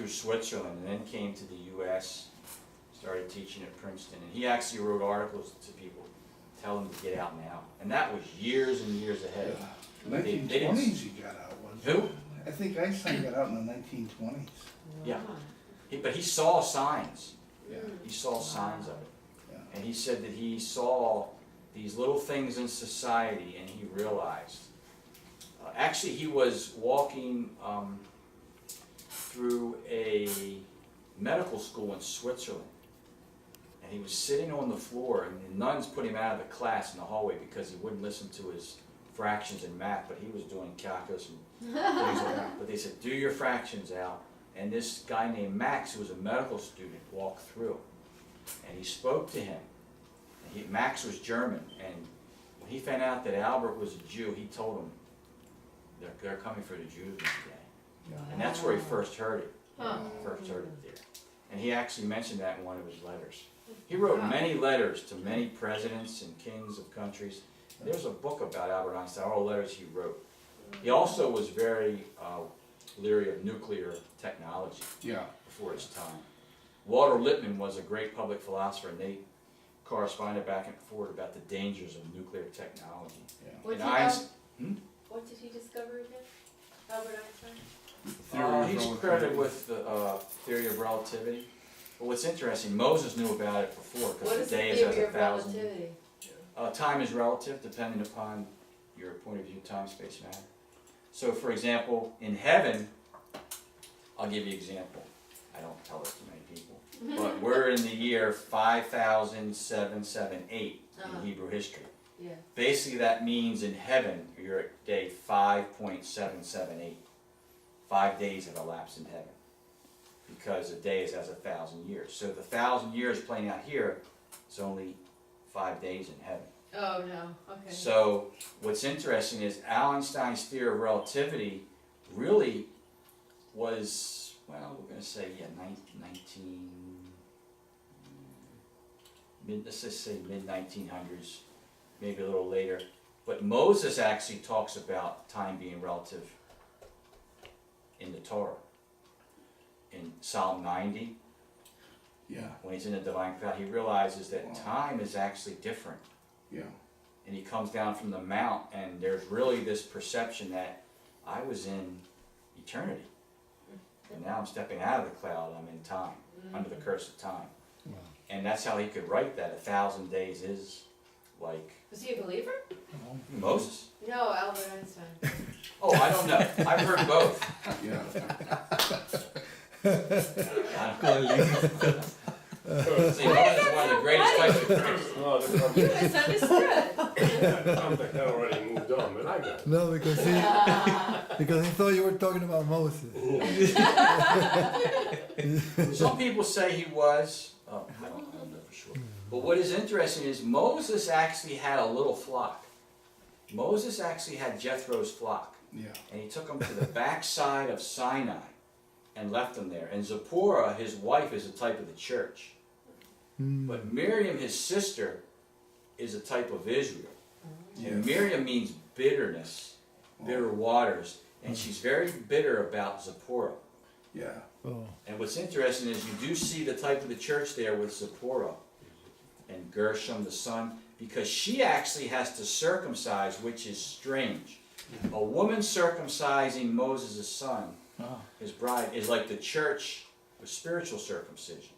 through Switzerland and then came to the U.S., started teaching at Princeton, and he actually wrote articles to people, telling them to get out now. And that was years and years ahead. Yeah. 1920s he got out, wasn't he? Who? I think Einstein got out in the 1920s. Yeah. But he saw signs. Yeah. He saw signs of it. Yeah. And he said that he saw these little things in society and he realized. Actually, he was walking through a medical school in Switzerland. And he was sitting on the floor, and the nuns put him out of the class in the hallway because he wouldn't listen to his fractions and math, but he was doing calculus and things like that. But they said, do your fractions out. And this guy named Max, who was a medical student, walked through. And he spoke to him. And Max was German, and when he found out that Albert was a Jew, he told him, they're coming for the Jews today. And that's where he first heard it. First heard it there. And he actually mentioned that in one of his letters. He wrote many letters to many presidents and kings of countries. There's a book about Albert Einstein, all the letters he wrote. He also was very leery of nuclear technology before his time. Walter Lippmann was a great public philosopher, and they corresponded back and forth about the dangers of nuclear technology. What did he discover again? Albert Einstein? He's credited with the theory of relativity. But what's interesting, Moses knew about it before, because the day is as 1,000 years. Time is relative, depending upon your point of view, time, space, matter. So, for example, in heaven, I'll give you an example. I don't tell it to many people. But we're in the year 5778 in Hebrew history. Yeah. Basically, that means in heaven, you're at day 5.778. 5 days have elapsed in heaven, because a day is as 1,000 years. So the 1,000 years playing out here is only 5 days in heaven. Oh, no. Okay. So what's interesting is Einstein's theory of relativity really was, well, we're going to say, let's just say mid-1900s, maybe a little later. But Moses actually talks about time being relative in the Torah. In Psalm 90, when he's in the divine cloud, he realizes that time is actually different. And he comes down from the mount, and there's really this perception that I was in eternity. And now I'm stepping out of the cloud, I'm in time, under the curse of time. And that's how he could write that. 1,000 days is like... Was he a believer? Moses? No, Albert Einstein. Oh, I don't know. I've heard both. See, Moses is one of the greatest types of critics. You misunderstood. I think I already moved on, but I got it. No, because he thought you were talking about Moses. Some people say he was. Oh, I don't know for sure. But what is interesting is Moses actually had a little flock. Moses actually had Jethro's flock. And he took them to the backside of Sinai and left them there. And Zipporah, his wife, is a type of the church. But Miriam, his sister, is a type of Israel. And Miriam means bitterness, bitter waters. And she's very bitter about Zipporah. And what's interesting is you do see the type of the church there with Zipporah and Gershom, the son, because she actually has to circumcise, which is strange. A woman circumcising Moses' son, his bride, is like the church with spiritual circumcision.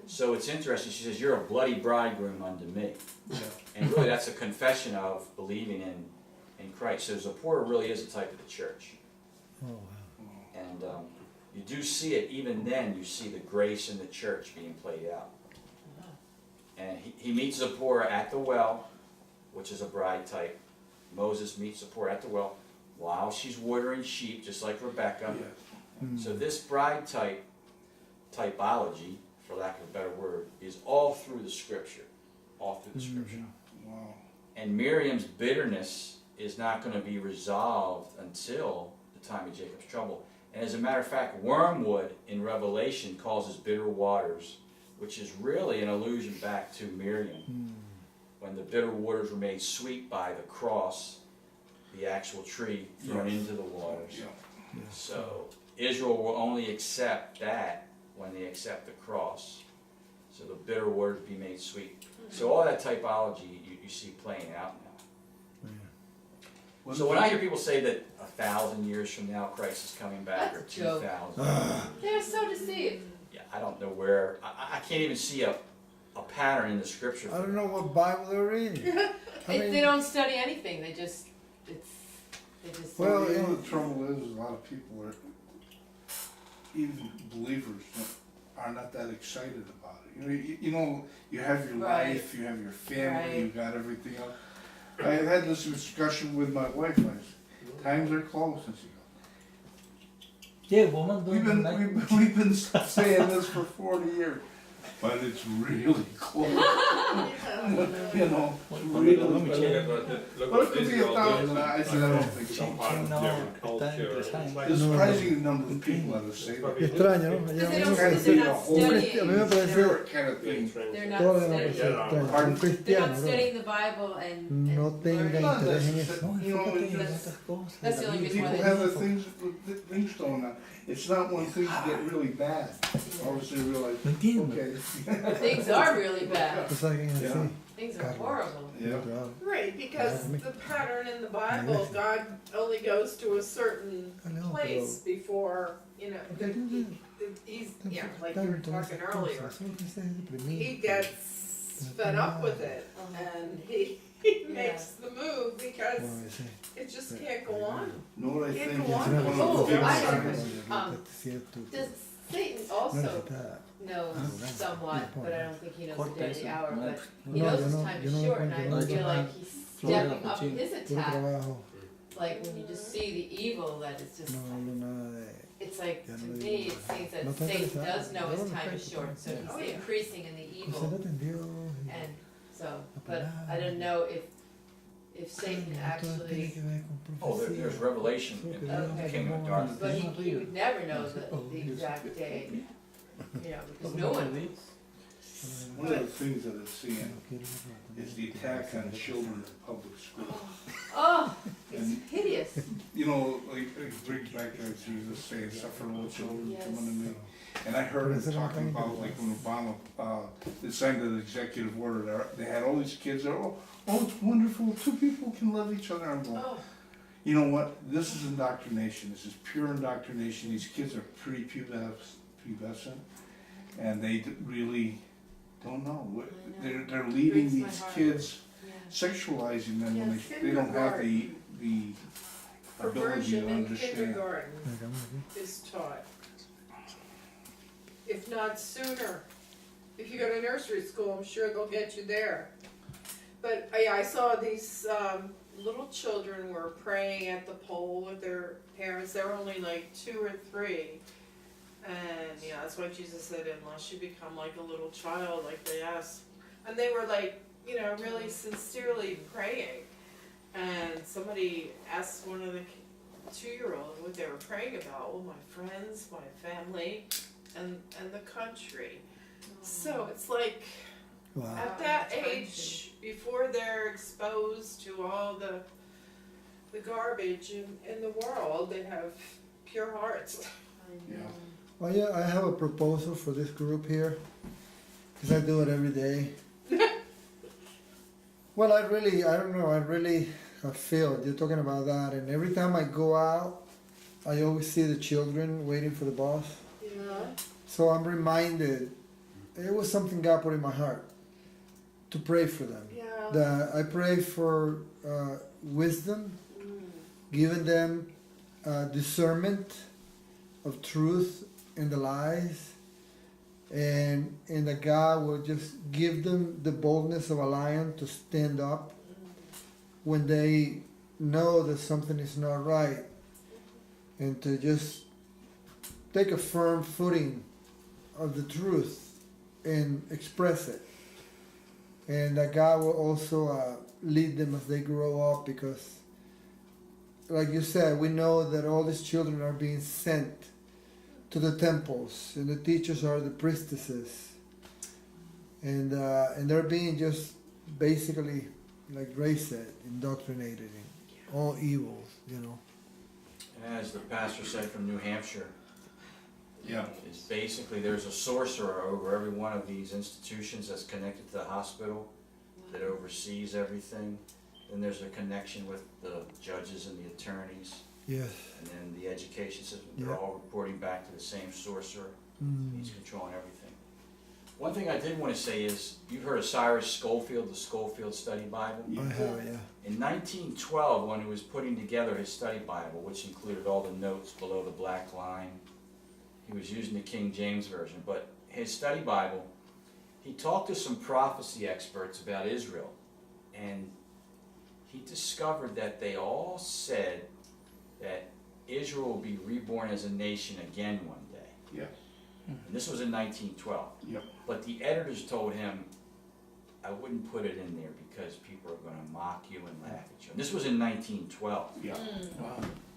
So it's interesting. She says, you're a bloody bridegroom unto me. And really that's a confession of believing in Christ. So Zipporah really is a type of the church. And you do see it, even then, you see the grace in the church being played out. And he meets Zipporah at the well, which is a bride type. Moses meets Zipporah at the well while she's watering sheep, just like Rebecca. So this bride typology, for lack of a better word, is all through the Scripture. All through the Scripture. And Miriam's bitterness is not going to be resolved until the time of Jacob's trouble. And as a matter of fact, wormwood in Revelation causes bitter waters, which is really an allusion back to Miriam. When the bitter waters were made sweet by the cross, the actual tree thrown into the waters. So Israel will only accept that when they accept the cross. So the bitter word be made sweet. So all that typology you see playing out now. So when I hear people say that 1,000 years from now Christ is coming back, That's or a joke. 2,000, They're so deceived. yeah, I don't know where. I can't even see a pattern in the scripture. I don't know what Bible they're reading. I mean, They don't study anything. They just Well, You know, the trouble is, a lot of people are, even believers, are not that excited about it. You know, you have your Right. life, you have your family, Right. you got everything else. I had this discussion with my wife. I said, times are close, and she goes, we've been saying this for 40 years, but it's really close. You know, really close. But it could be 1,000. I said, I don't think so. Some part of their culture. There's a surprising number of people that have said that. extraño, ¿no? Because A they mí don't, me because parece, they're not studying. a mí me parece, Generic kind of thing. They're not todo me studying. parece extraño. Pardon? Un They're cristiano, not bro, studying the Bible and no tenga learning. interés en eso. No, you know, Enfócate en that's- otras cosas. that's the only reason why People they have the things going on. It's not when things get really bad. All of a sudden you realize, No entiendo. okay. Things are really bad. Pues alguien así. Yeah. Things are horrible. Yeah. Claro. Right, because Yeah. the pattern in the Bible, God only goes to a certain I know, place before, you know, Okay, he's, yeah, like you were Tanto talking esas earlier. cosas, solo que estés deprimido. He gets fed up with it and he makes the move because Bueno, ese, it just can't go on. Know what I Can't think? go It's on. one of the Oh, big I have a signs. question. ahorita es cierto que Does Satan no also necesita- knows somewhat, but I don't think he knows the Corta day, eso. the hour, No, but no, he no, knows yo his no- time yo is no me short, and cuento, I no, feel yo like no- he's Flor de stepping up cappuccino. his puro attack, trabajo, like when you just see the evil that is just, no hablo nada de... it's like, Ya to no me, digo it seems No that estoy Satan interesado. does know Yo his no time is estoy short, so interesado. he's increasing in the Pues él evil, entendió. and so, but I don't know if Satan Todo tiene actually, que ver con Oh, profecía. there's revelation in the kingdom of darkness. but he would never know the exact day, you know, because no one, One of the things that I've seen is the attack on children in public school. oh, it's And- hideous. You know, like, it brings back to Jesus saying, suffer little children to come unto me. And I heard him talking about, like, when Obama, signed an executive order, they had all these kids, they're, oh, it's wonderful, two people can love each other. I'm going, Oh, you know what, this is indoctrination, this is pure indoctrination, these kids are prepubescent, and they really don't know. They're leading Breaks my these heart. kids, yeah. sexualizing them when Yes, they don't have the ability Perversion to in understand. kindergarten is taught. If not sooner. If you go to nursery school, I'm sure they'll get you there. But I saw these little children were praying at the pole with their parents. They were only like 2 or 3. And yeah, that's why Jesus said, unless you become like a little child, like they asked. And they were like, you know, really sincerely praying. And somebody asked one of the 2-year-olds what they were praying about. Well, my friends, my family, and the country. So it's like Wow. at that That's age, before they're exposed to all the garbage in the world, they have pure hearts. I know. Well, yeah, I have a proposal for this group here, because I do it every day. Well, I don't know, I feel, you're talking about that, and every time I go out, I always see the children waiting for the bus. Yeah. So I'm reminded, it was something God put in my heart, to pray for them. Yeah. I pray for wisdom, giving them discernment of truth and the lies, and that God will just give them the boldness of a lion to stand up when they know that something is not right, and to just take a firm footing of the truth and express it, and that God will also lead them as they grow up, because like you said, we know that all these children are being sent to the temples, and the teachers are the priestesses, and they're being just basically, like Ray said, indoctrinated in all evils, you know. And as the pastor said from New Hampshire, Yeah. It's basically, there's a sorcerer over every one of these institutions that's connected to the hospital that oversees everything. Then there's a connection with the judges and the attorneys, Yes. and then the education system. They're Yeah. all reporting back to the same sorcerer. Mm. He's controlling everything. One thing I did want to say is, you've heard of Cyrus Schofield, the Schofield Study Bible? I have, yeah. In 1912, when he was putting together his study Bible, which included all the notes below the black line, he was using the King James Version, but his study Bible, he talked to some prophecy experts about Israel, and he discovered that they all said that Israel will be reborn as a nation again one day. Yes. And this was in 1912. Yep. But the editors told him, I wouldn't put it in there because people are going to mock you and laugh at you. And this was in 1912. Yeah. Mm. Wow.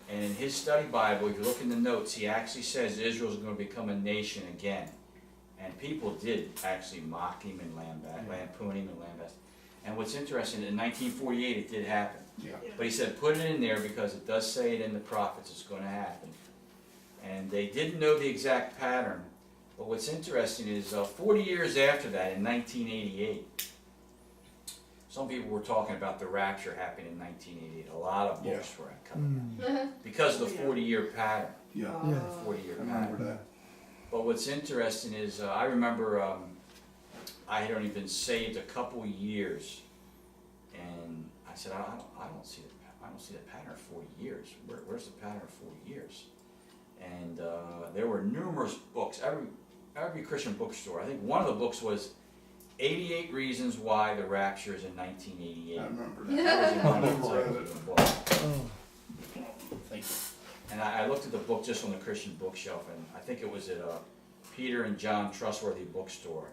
And in his study Bible, if you look in the notes, he actually says Israel's going to become a nation again. And people did actually mock him and lampoon him and lambast. And what's interesting, in 1948 it did happen. Yeah. But he said, put it in there because it does say it in the prophets, it's going to happen. And they didn't know the exact pattern. But what's interesting is 40 years after that, in 1988, some people were talking about the rapture happening in 1988. A lot of books were coming out. Mm. Because of the 40-year pattern. Yeah. Yeah. 40-year I remember pattern. that. But what's interesting is, I remember I had only been saved a couple years, and I said, I don't see the pattern of 40 years. Where's the pattern of 40 years? And there were numerous books. Every Christian bookstore. I think one of the books was 88 Reasons Why the Rapture is in 1988. I remember that. That was in one of I the read titles it. of the book. Oh. Thank you. And I looked at the book just on the Christian bookshelf, and I think it was at Peter and John Trustworthy Bookstore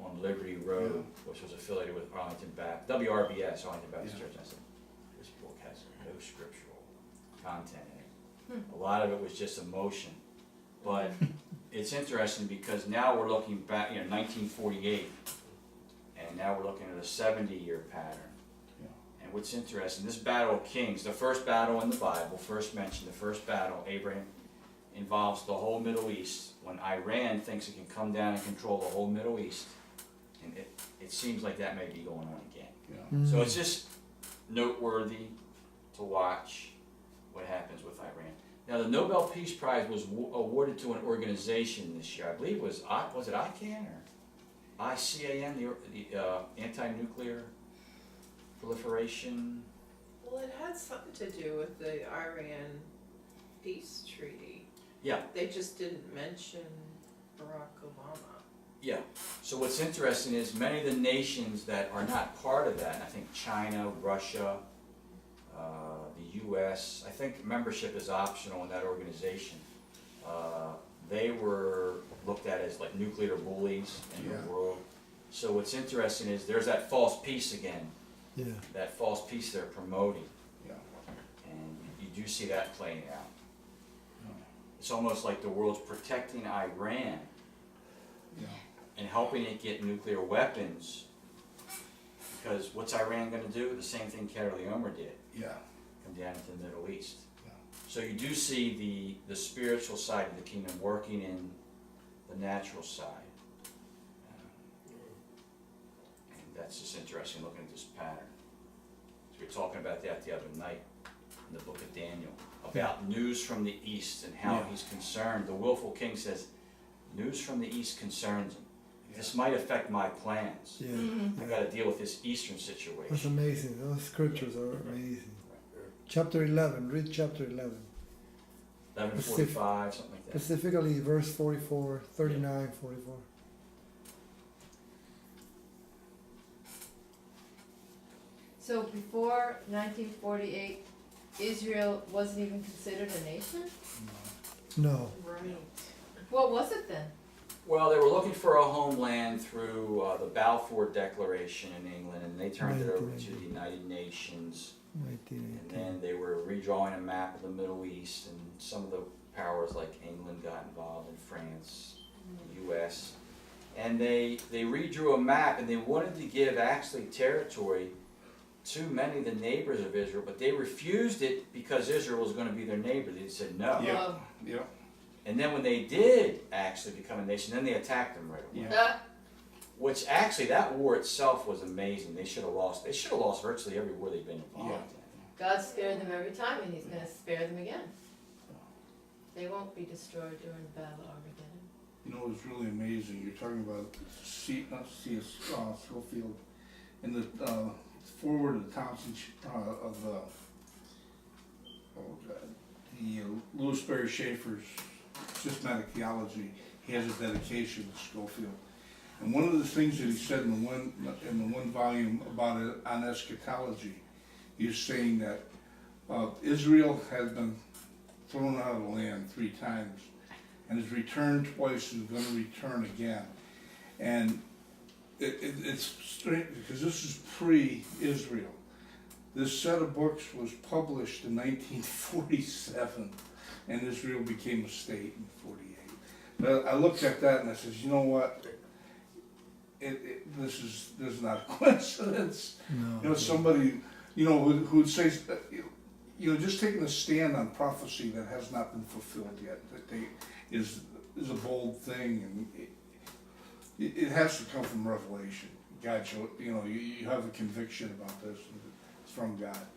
on Liberty Road, which was affiliated with Arlington Baptist, WRBS, Arlington Baptist Yeah. Church. I said, this book has no scriptural content in it. A lot of it was just emotion. But it's interesting because now we're looking back, 1948, and now we're looking at a 70-year pattern. And what's interesting, this battle of kings, the first battle in the Bible, first mentioned, the first battle, Abraham, involves the whole Middle East. When Iran thinks it can come down and control the whole Middle East, and it seems like that may be going on again. Yeah. So it's just noteworthy to watch what happens with Iran. Now the Nobel Peace Prize was awarded to an organization this year. I believe it was it ICANN or ICAN, the anti-nuclear proliferation. Well, it had something to do with the Iran peace treaty. Yeah. They just didn't mention Barack Obama. Yeah. So what's interesting is many of the nations that are not part of that, I think China, Russia, the U.S., I think membership is optional in that organization. They were looked at as like nuclear bullies in the world. So what's interesting is there's that false peace again. Yeah. That false peace they're promoting. Yeah. And you do see that playing out. It's almost like the world's protecting Iran Yeah. and helping it get nuclear weapons. Because what's Iran going to do? The same thing Leomer did. Yeah. Come down into the Middle East. Yeah. So you do see the spiritual side of the kingdom working in the natural side. And that's just interesting looking at this pattern. So we were talking about that the other night in the book of Daniel, about news from the east and how he's concerned. The willful king says, news from the east concerns him. This might affect my plans. Yeah. I got to deal with this eastern situation. That's amazing. Those scriptures are amazing. Chapter 11. Read chapter 11. 11:45, something like that. Specifically verse 44, 39, 44. So before 1948, Israel wasn't even considered a nation? No. Right. What was it then? Well, they were looking for a homeland through the Balfour Declaration in England, and they turned it over to the United Nations. 1918. And then they were redrawing a map of the Middle East, and some of the powers like England got involved, and France, the U.S. And they redrew a map, and they wanted to give actually territory to many of the neighbors of Israel, but they refused it because Israel was going to be their neighbor. They said no. Yeah. Yeah. And then when they did actually become a nation, then they attacked them right away. Yeah. Which actually, that war itself was amazing. They should have lost virtually every war they've been involved in. God spared them every time, and He's going to spare them again. They won't be destroyed during the Battle of Armageddon. You know, it was really amazing. You're talking about Schofield in the forward of the Townsend of the Louis Berry Schaefer's Systematic Theology. He has a dedication to Schofield, and one of the things that he said in the one volume about it on eschatology, he was saying that Israel has been thrown out of the land 3 times, and has returned twice and is going to return again. And it's strange because this is pre-Israel. This set of books was published in 1947, and Israel became a state in 48. But I looked at that and I said, you know what? This is not a coincidence. No. You know, somebody, who'd say, just taking a stand on prophecy that has not been fulfilled yet, is a bold thing, and it has to come from revelation. God showed, you have a conviction about this, and it's from God.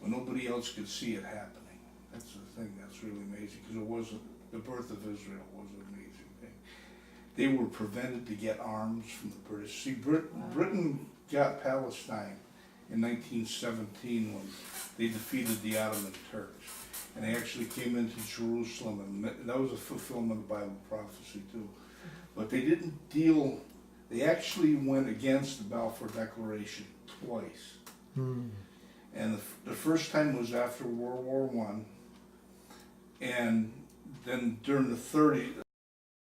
When nobody else could see it happening. That's the thing that's really amazing, because the birth of Israel was an amazing thing. They were prevented to get arms from the British. See, Britain got Palestine in 1917 when they defeated the Ottoman Turks. And they actually came into Jerusalem, and that was a fulfillment of Bible prophecy too. But they didn't they actually went against the Balfour Declaration twice. And the first time was after World War I, and then during the